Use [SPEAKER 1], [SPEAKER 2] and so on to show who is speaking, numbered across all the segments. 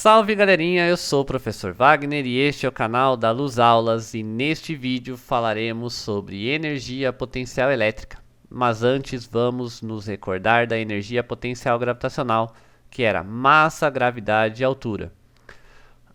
[SPEAKER 1] Salve galerinha, eu sou o Professor Wagner e este é o canal da Luz Aulas e neste vídeo falaremos sobre energia potencial elétrica. Mas antes vamos nos recordar da energia potencial gravitacional, que era massa, gravidade e altura.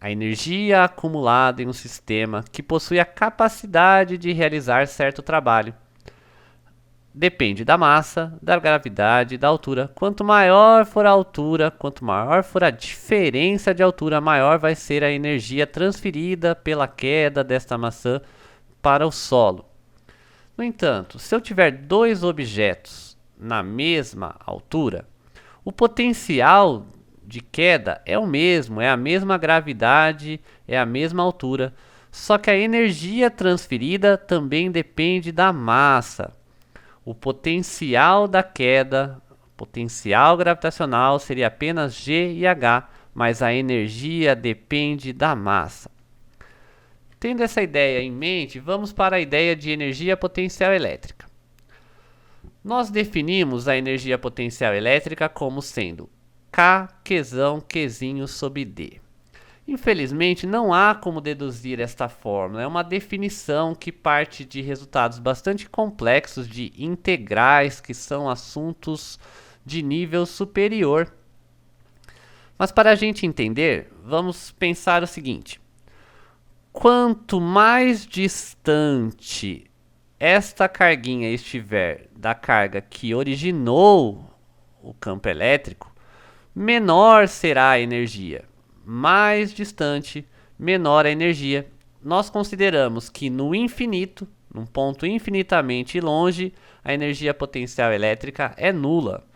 [SPEAKER 1] A energia acumulada em um sistema que possui a capacidade de realizar certo trabalho. Depende da massa, da gravidade e da altura. Quanto maior for a altura, quanto maior for a diferença de altura, maior vai ser a energia transferida pela queda desta maçã para o solo. No entanto, se eu tiver dois objetos na mesma altura, o potencial de queda é o mesmo, é a mesma gravidade, é a mesma altura, só que a energia transferida também depende da massa. O potencial da queda, potencial gravitacional, seria apenas G e H, mas a energia depende da massa. Tendo essa ideia em mente, vamos para a ideia de energia potencial elétrica. Nós definimos a energia potencial elétrica como sendo K, Qzão, Qzinho sobre D. Infelizmente, não há como deduzir esta fórmula. É uma definição que parte de resultados bastante complexos de integrais, que são assuntos de nível superior. Mas para a gente entender, vamos pensar o seguinte. Quanto mais distante esta carguinha estiver da carga que originou o campo elétrico, menor será a energia. Mais distante, menor a energia. Nós consideramos que no infinito, num ponto infinitamente longe, a energia potencial elétrica é nula.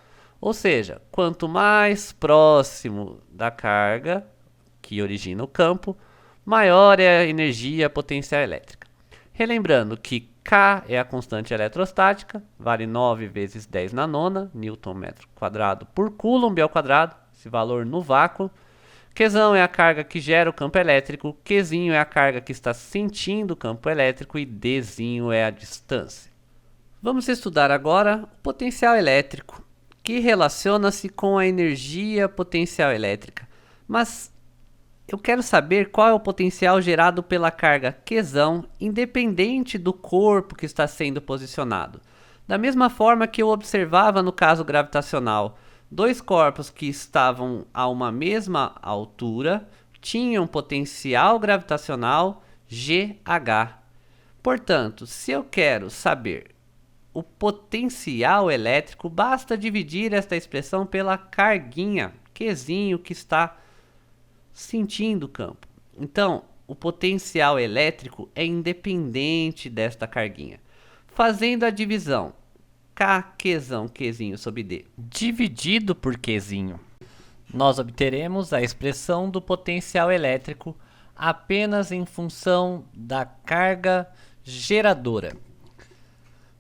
[SPEAKER 1] Ou seja, quanto mais próximo da carga que origina o campo, maior é a energia potencial elétrica. Relembrando que K é a constante eletrostática, vale 9 vezes 10 na nona, Newton metro quadrado por Coulomb ao quadrado, esse valor no vácuo. Qzão é a carga que gera o campo elétrico, Qzinho é a carga que está sentindo o campo elétrico e Dzinho é a distância. Vamos estudar agora o potencial elétrico, que relaciona-se com a energia potencial elétrica. Mas eu quero saber qual é o potencial gerado pela carga Qzão, independente do corpo que está sendo posicionado. Da mesma forma que eu observava no caso gravitacional, dois corpos que estavam a uma mesma altura tinham potencial gravitacional GH. Portanto, se eu quero saber o potencial elétrico, basta dividir esta expressão pela carguinha, Qzinho, que está sentindo o campo. Então, o potencial elétrico é independente desta carguinha. Fazendo a divisão, K, Qzão, Qzinho sobre D, dividido por Qzinho, nós obteremos a expressão do potencial elétrico apenas em função da carga geradora.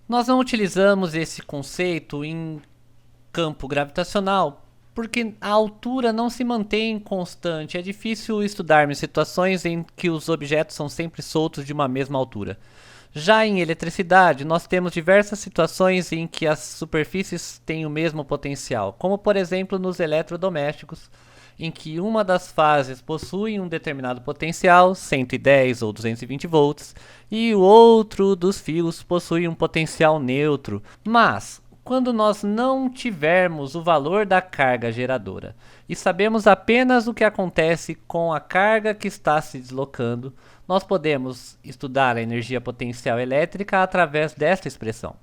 [SPEAKER 1] Nós não utilizamos esse conceito em campo gravitacional porque a altura não se mantém constante. É difícil estudarmos situações em que os objetos são sempre soltos de uma mesma altura. Já em eletricidade, nós temos diversas situações em que as superfícies têm o mesmo potencial, como por exemplo nos eletrodomésticos, em que uma das fases possui um determinado potencial, 110 ou 220 volts, e o outro dos fios possui um potencial neutro. Mas, quando nós não tivermos o valor da carga geradora e sabemos apenas o que acontece com a carga que está se deslocando, nós podemos estudar a energia potencial elétrica através desta expressão.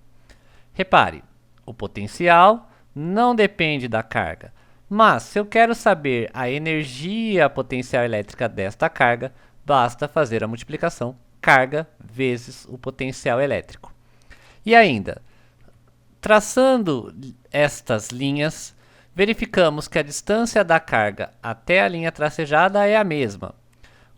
[SPEAKER 1] Repare, o potencial não depende da carga, mas se eu quero saber a energia potencial elétrica desta carga, basta fazer a multiplicação carga vezes o potencial elétrico. E ainda, traçando estas linhas, verificamos que a distância da carga até a linha tracejada é a mesma.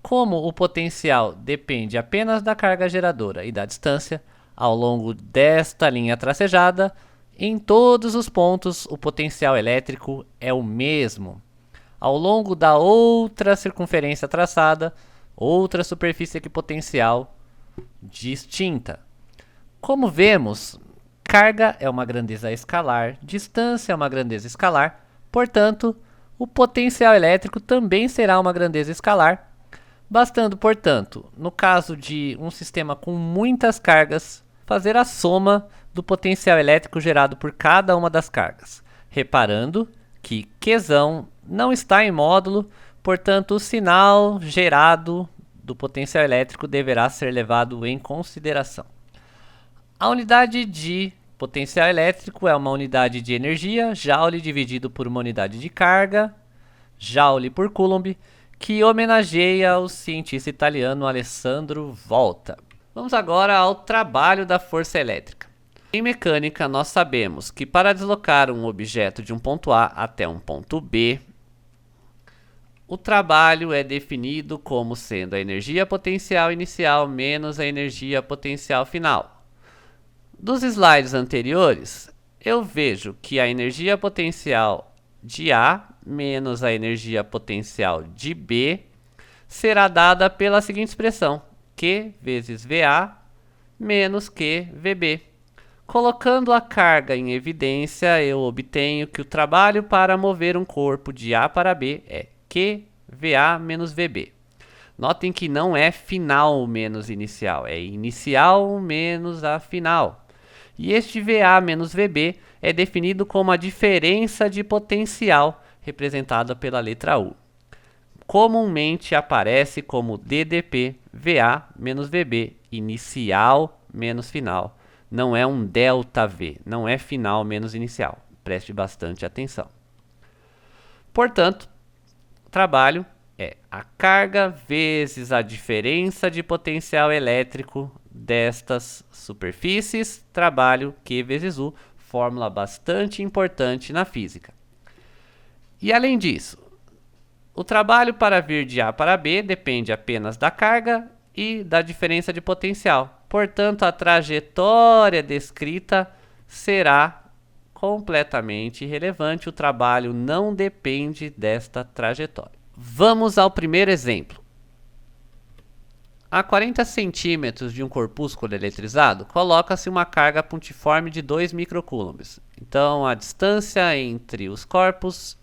[SPEAKER 1] Como o potencial depende apenas da carga geradora e da distância, ao longo desta linha tracejada, em todos os pontos o potencial elétrico é o mesmo. Ao longo da outra circunferência traçada, outra superfície equipotencial distinta. Como vemos, carga é uma grandeza escalar, distância é uma grandeza escalar, portanto, O potencial elétrico também será uma grandeza escalar, bastando, portanto, no caso de um sistema com muitas cargas, fazer a soma do potencial elétrico gerado por cada uma das cargas, reparando que Qzão não está em módulo, portanto o sinal gerado do potencial elétrico deverá ser levado em consideração. A unidade de potencial elétrico é uma unidade de energia, Joule dividido por uma unidade de carga, Joule por Coulomb, que homenageia o cientista italiano Alessandro Volta. Vamos agora ao trabalho da força elétrica. Em mecânica, nós sabemos que para deslocar um objeto de um ponto A até um ponto B, o trabalho é definido como sendo a energia potencial inicial menos a energia potencial final. Dos slides anteriores, eu vejo que a energia potencial de A menos a energia potencial de B será dada pela seguinte expressão: Q vezes VA menos Q VB. Colocando a carga em evidência, eu obtenho que o trabalho para mover um corpo de A para B é Q VA menos VB. Notem que não é final menos inicial, é inicial menos a final. E este VA menos VB é definido como a diferença de potencial, representada pela letra U. Comumente aparece como DDP, VA menos VB, inicial menos final. Não é um ΔV, não é final menos inicial. Preste bastante atenção. Portanto, o trabalho é a carga vezes a diferença de potencial elétrico destas superfícies, trabalho Q vezes U, fórmula bastante importante na física. E além disso, o trabalho para vir de A para B depende apenas da carga e da diferença de potencial. Portanto, a trajetória descrita será completamente irrelevante. O trabalho não depende desta trajetória. Vamos ao primeiro exemplo. A 40 centímetros de um corpúsculo eletrizado, coloca-se uma carga pontiforme de 2 microcoulombs. Então, a distância entre os corpos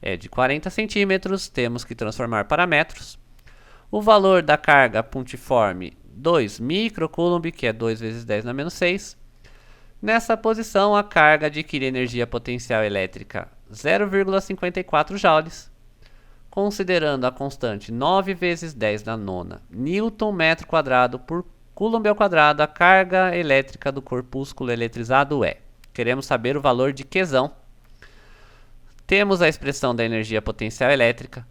[SPEAKER 1] é de 40 centímetros, temos que transformar para metros. O valor da carga pontiforme, 2 microcoulomb, que é 2 vezes 10 na menos 6. Nessa posição, a carga adquire energia potencial elétrica 0,54 joules. Considerando a constante 9 vezes 10 na nona Newton metro quadrado por Coulomb ao quadrado, a carga elétrica do corpúsculo eletrizado é. Queremos saber o valor de Qzão. Temos a expressão da energia potencial elétrica.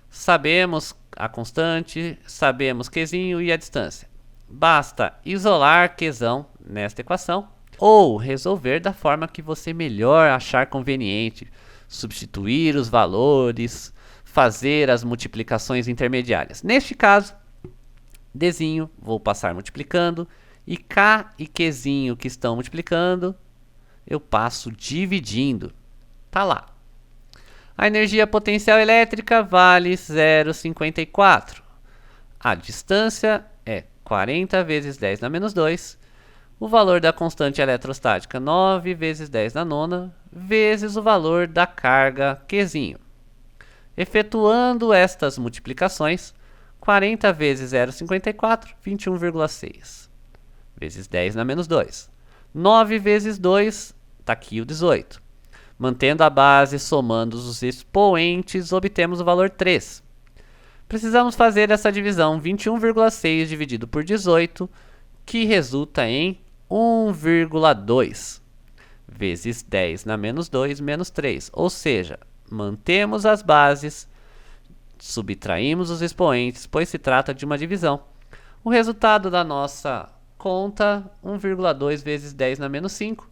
[SPEAKER 1] Sabemos a constante, sabemos Qzinho e a distância. Basta isolar Qzão nesta equação ou resolver da forma que você melhor achar conveniente. Substituir os valores, fazer as multiplicações intermediárias. Neste caso, Dzinho vou passar multiplicando e K e Qzinho que estão multiplicando, eu passo dividindo. Tá lá. A energia potencial elétrica vale 0,54. A distância é 40 vezes 10 na menos 2. O valor da constante eletrostática 9 vezes 10 na nona, vezes o valor da carga Qzinho. Efetuando estas multiplicações, 40 vezes 0,54, 21,6. Vezes 10 na menos 2. 9 vezes 2, está aqui o 18. Mantendo a base, somando os expoentes, obtemos o valor 3. Precisamos fazer essa divisão 21,6 dividido por 18, que resulta em 1,2 vezes 10 na menos 2 menos 3. Ou seja, mantemos as bases, subtraímos os expoentes, pois se trata de uma divisão. O resultado da nossa conta, 1,2 vezes 10 na menos 5,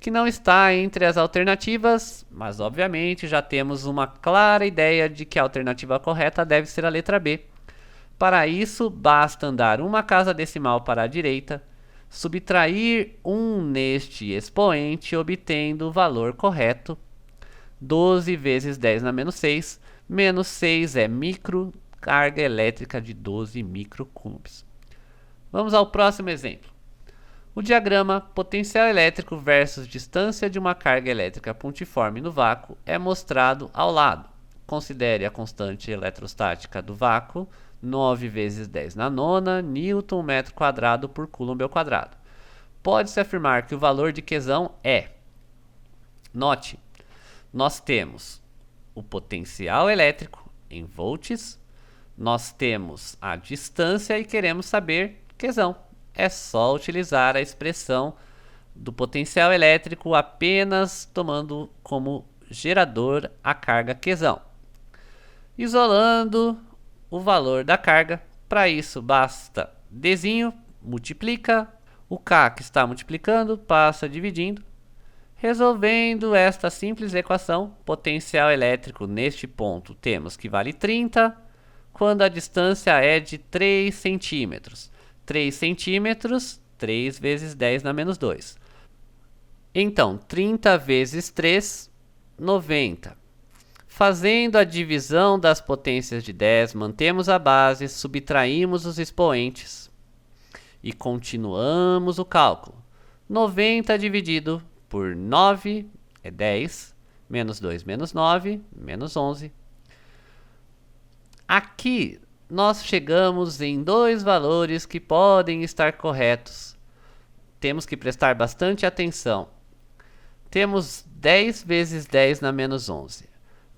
[SPEAKER 1] que não está entre as alternativas, mas obviamente já temos uma clara ideia de que a alternativa correta deve ser a letra B. Para isso, basta andar uma casa decimal para a direita, subtrair 1 neste expoente, obtendo o valor correto, 12 vezes 10 na menos 6, menos 6 é micro, carga elétrica de 12 microcoulombs. Vamos ao próximo exemplo. O diagrama potencial elétrico versus distância de uma carga elétrica pontiforme no vácuo é mostrado ao lado. considere a constante eletrostática do vácuo, 9 vezes 10 na nona, Newton metro quadrado por Coulomb ao quadrado. Pode-se afirmar que o valor de Qzão é... Note, nós temos o potencial elétrico em volts, nós temos a distância e queremos saber Qzão. É só utilizar a expressão do potencial elétrico apenas tomando como gerador a carga Qzão. Isolando o valor da carga, para isso basta Dzinho, multiplica, o K que está multiplicando passa dividindo. Resolvendo esta simples equação, potencial elétrico neste ponto temos que vale 30, quando a distância é de 3 centímetros. 3 centímetros, 3 vezes 10 na menos 2. Então, 30 vezes 3, 90. Fazendo a divisão das potências de 10, mantemos a base, subtraímos os expoentes e continuamos o cálculo. 90 dividido por 9 é 10, menos 2 menos 9, menos 11. Aqui nós chegamos em dois valores que podem estar corretos. Temos que prestar bastante atenção. Temos 10 vezes 10 na menos 11.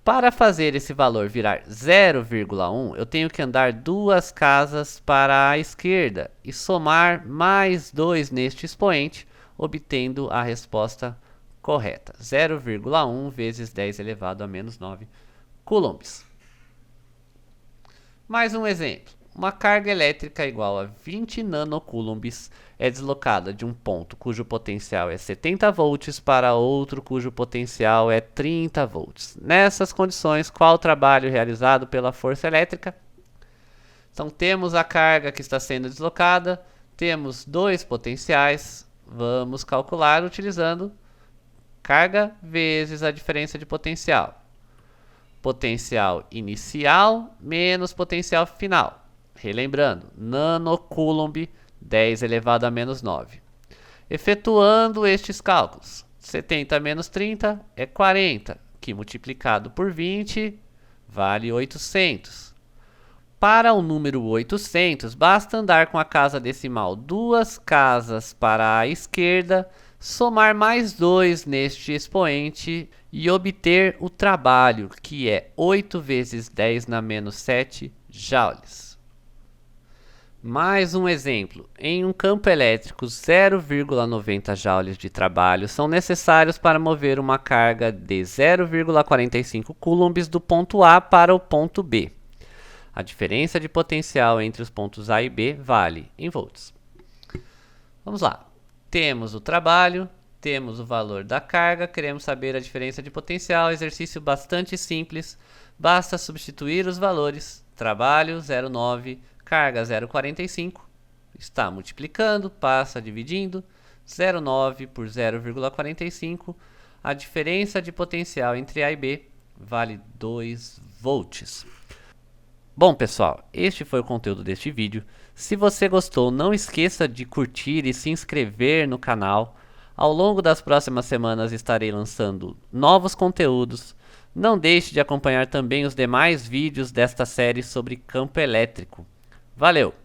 [SPEAKER 1] Para fazer esse valor virar 0,1, eu tenho que andar duas casas para a esquerda e somar mais 2 neste expoente, obtendo a resposta correta. 0,1 vezes 10 elevado a menos 9 coulombs. Mais um exemplo. Uma carga elétrica igual a 20 nanocoulombs é deslocada de um ponto cujo potencial é 70 volts para outro cujo potencial é 30 volts. Nessas condições, qual o trabalho realizado pela força elétrica? Então, temos a carga que está sendo deslocada, temos dois potenciais, vamos calcular utilizando carga vezes a diferença de potencial. Potencial inicial menos potencial final. Relembrando, nanocoulomb 10 elevado a menos 9. Efetuando estes cálculos, 70 menos 30 é 40, que multiplicado por 20 vale 800. Para o número 800, basta andar com a casa decimal duas casas para a esquerda, somar mais 2 neste expoente e obter o trabalho, que é 8 vezes 10 na menos 7 joules. Mais um exemplo. Em um campo elétrico, 0,90 joules de trabalho são necessários para mover uma carga de 0,45 coulombs do ponto A para o ponto B. A diferença de potencial entre os pontos A e B vale em volts. Vamos lá. Temos o trabalho, temos o valor da carga, queremos saber a diferença de potencial, exercício bastante simples, basta substituir os valores, trabalho 0,9, carga 0,45, está multiplicando, passa dividindo, 0,9 por 0,45, a diferença de potencial entre A e B vale 2 volts. Bom pessoal, este foi o conteúdo deste vídeo. Se você gostou, não esqueça de curtir e se inscrever no canal. Ao longo das próximas semanas estarei lançando novos conteúdos. Não deixe de acompanhar também os demais vídeos desta série sobre campo elétrico. Valeu!